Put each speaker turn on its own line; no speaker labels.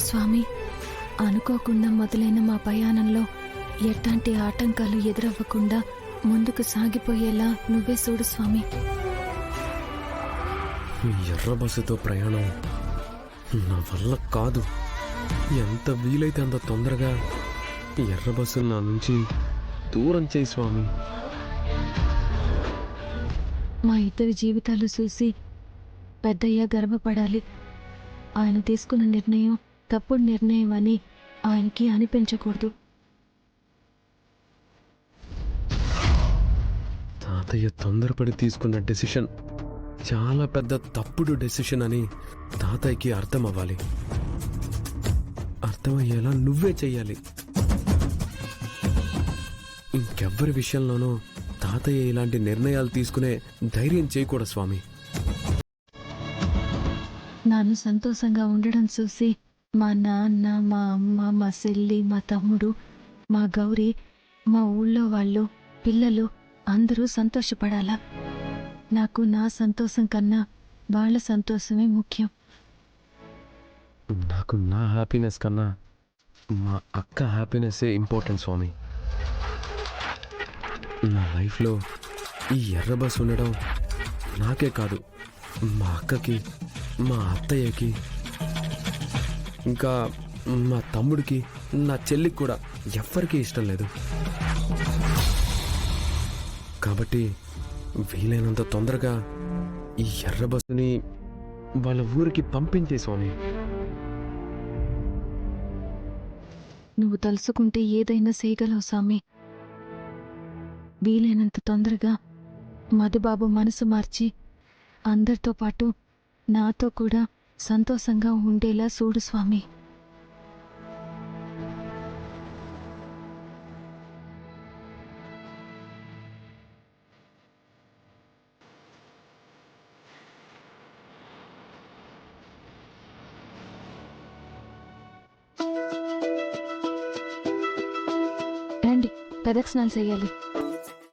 స్వామి, అనుకోకుండా మొదలైన మా ప్రయాణంలో ఎట్లాంటి ఆటంకాలు ఎదురవ్వకుండా ముందుకు సాగిపోయేలా నువ్వే చూడు స్వామి.
ఎర్ర బస్సుతో ప్రయాణం నా వల్ల కాదు. ఎంత వీలైతే అంత తొందరగా ఎర్ర బస్సులు నా నుంచి దూరం చేయి స్వామి.
మా ఇద్దరి జీవితాలు చూసి పెద్దయ్య గర్వపడాలి. ఆయన తీసుకున్న నిర్ణయం తప్పుడు నిర్ణయం అని ఆయనకి అనిపించకూడదు.
తాతయ్య తొందరపడి తీసుకున్న డెసిషన్ చాలా పెద్ద తప్పుడు డెసిషన్ అని తాతయ్యకి అర్థం అవ్వాలి. అర్థమయ్యేలా నువ్వే చెయ్యాలి. ఇంకెవ్వరి విషయంలోనూ తాతయ్య ఇలాంటి నిర్ణయాలు తీసుకునే ధైర్యం చేయకూడదు స్వామి.
నాను సంతోషంగా ఉండడం చూసి మా నాన్న, మా అమ్మ, మా చెల్లి, మా తమ్ముడు, మా గౌరీ, మా ఊళ్ళో వాళ్ళు, పిల్లలు అందరూ సంతోషపడాలా. నాకు నా సంతోషం కన్నా వాళ్ళ సంతోషమే ముఖ్యం.
నాకు నా హ్యాపీనెస్ కన్నా మా అక్క హ్యాపీనెస్సే ఇంపార్టెంట్ స్వామి. నా లైఫ్లో ఈ ఎర్ర బస్ ఉండడం నాకే కాదు, మా అక్కకి, మా అత్తయ్యకి, ఇంకా మా తమ్ముడికి, నా చెల్లికి కూడా ఎవ్వరికీ ఇష్టం లేదు. కాబట్టి వీలైనంత తొందరగా ఈ ఎర్ర బస్సుని వాళ్ళ ఊరికి పంపించే స్వామి.
నువ్వు తలుసుకుంటే ఏదైనా చేయగలవు స్వామి. వీలైనంత తొందరగా మధుబాబు మనసు మార్చి అందరితో పాటు నాతో కూడా సంతోషంగా ఉండేలా చూడు స్వామి. రండి, ప్రదక్షిణాలు చేయాలి.